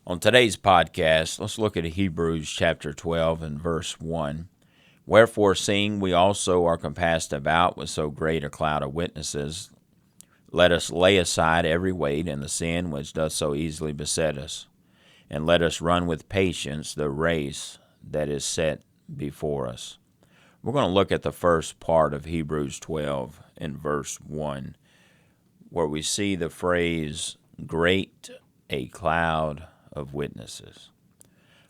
On today's podcast, let's look at Hebrews chapter 12 and verse 1. Wherefore, seeing we also are compassed about with so great a cloud of witnesses, let us lay aside every weight and the sin which doth so easily beset us, and let us run with patience the race that is set before us. We're going to look at the first part of Hebrews 12 in verse 1, where we see the phrase, great a cloud of witnesses.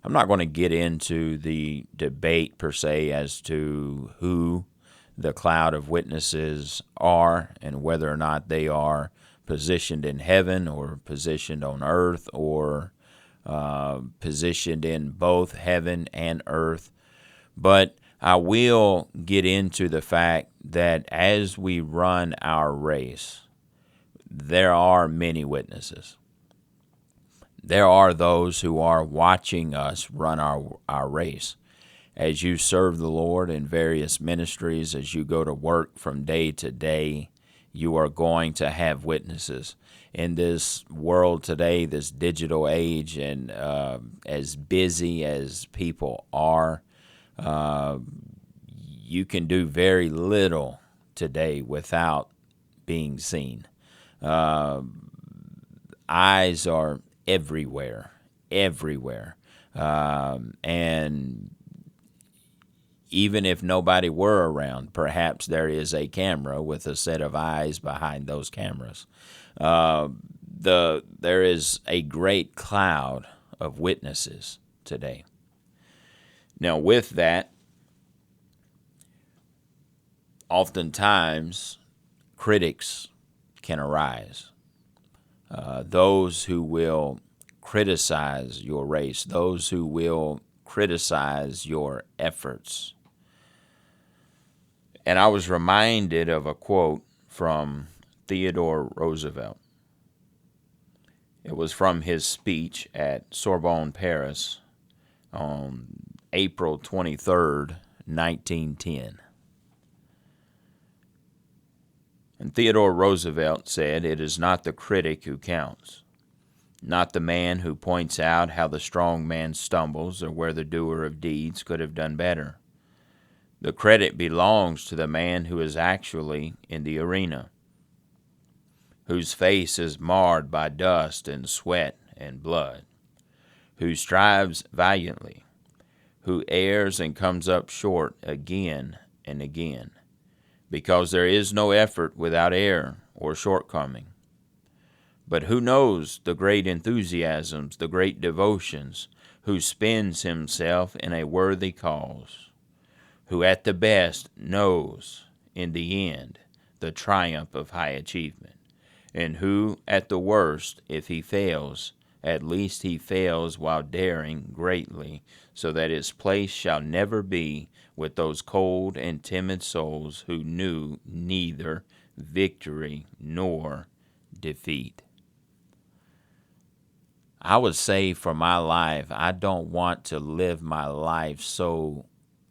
I'm not going to get into the debate per se as to who the cloud of witnesses are and whether or not they are positioned in heaven or positioned on earth or positioned in both heaven and earth. But I will get into the fact that as we run our race, there are many witnesses. There are those who are watching us run our race. As you serve the Lord in various ministries, as you go to work from day to day, you are going to have witnesses. In this world today, this digital age, and as busy as people are, you can do very little today without being seen. Eyes are everywhere. And even if nobody were around, perhaps there is a camera with a set of eyes behind those cameras. There is a great cloud of witnesses today. Now, with that, oftentimes critics can arise. Those who will criticize your race, those who will criticize your efforts. And I was reminded of a quote from Theodore Roosevelt. It was from his speech at Sorbonne, Paris, on April 23rd, 1910. And Theodore Roosevelt said, "It is not the critic who counts, not the man who points out how the strong man stumbles or where the doer of deeds could have done better. The credit belongs to the man who is actually in the arena, whose face is marred by dust and sweat and blood, who strives valiantly, who errs and comes up short again and again, because there is no effort without error or shortcoming. But who knows the great enthusiasms, the great devotions, who spends himself in a worthy cause, who at the best knows, in the end, the triumph of high achievement, and who, at the worst, if he fails, at least he fails while daring greatly, so that his place shall never be with those cold and timid souls who knew neither victory nor defeat." I would say for my life, I don't want to live my life so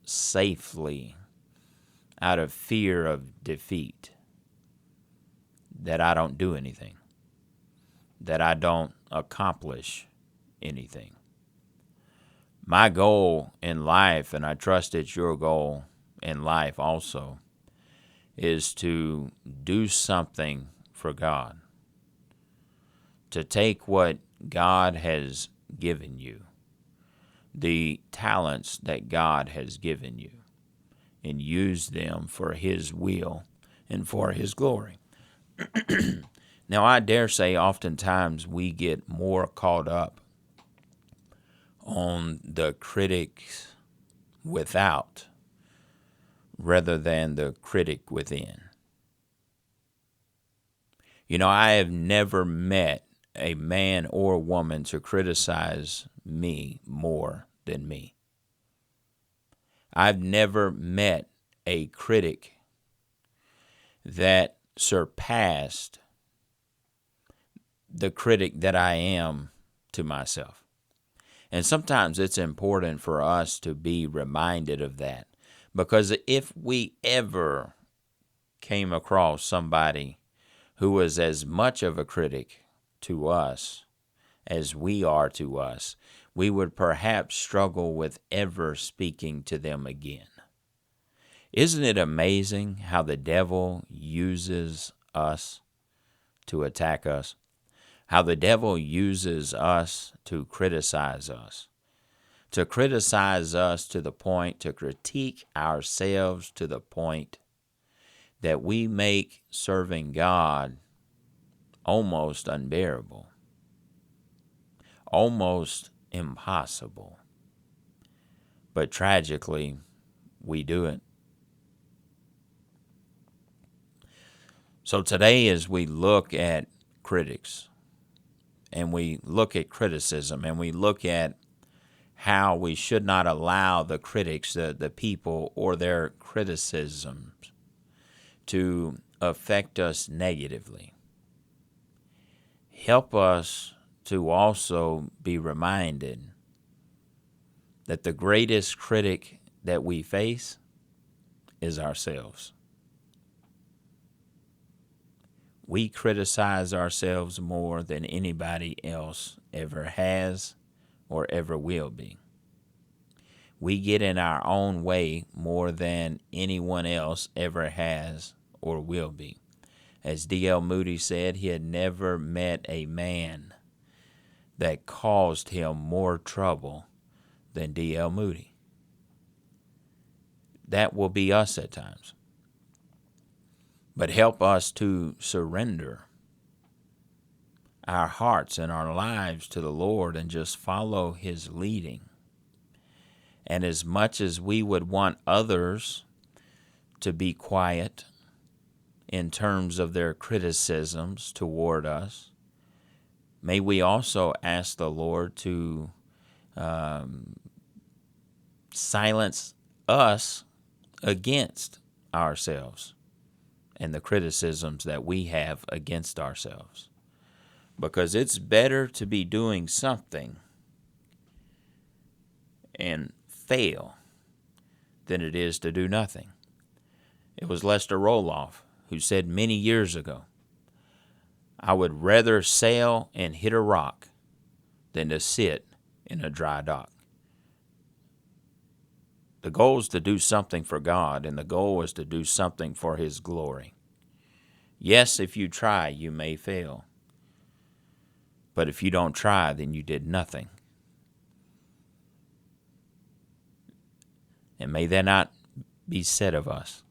safely out of fear of defeat that I don't do anything, that I don't accomplish anything. My goal in life, and I trust it's your goal in life also, is to do something for God, to take what God has given you, the talents that God has given you, and use them for His will and for His glory. Now, I dare say oftentimes we get more caught up on the critics without rather than the critic within. You know, I have never met a man or woman to criticize me more than me. I've never met a critic that surpassed the critic that I am to myself. And sometimes it's important for us to be reminded of that, because if we ever came across somebody who was as much of a critic to us as we are to us, we would perhaps struggle with ever speaking to them again. Isn't it amazing how the devil uses us to attack us? How the devil uses us to criticize us to the point, to critique ourselves to the point that we make serving God almost unbearable, almost impossible. But tragically, we do it. So today, as we look at critics, and we look at criticism, and we look at how we should not allow the critics, the people, or their criticisms to affect us negatively, help us to also be reminded that the greatest critic that we face is ourselves. We criticize ourselves more than anybody else ever has or ever will be. We get in our own way more than anyone else ever has or will be. As D.L. Moody said, he had never met a man that caused him more trouble than D.L. Moody. That will be us at times. But help us to surrender our hearts and our lives to the Lord and just follow His leading. And as much as we would want others to be quiet in terms of their criticisms toward us, may we also ask the Lord to silence us against ourselves and the criticisms that we have against ourselves. Because it's better to be doing something and fail than it is to do nothing. It was Lester Roloff who said many years ago, "I would rather sail and hit a rock than to sit in a dry dock." The goal is to do something for God, and the goal is to do something for His glory. Yes, if you try, you may fail. But if you don't try, then you did nothing. And may that not be said of us.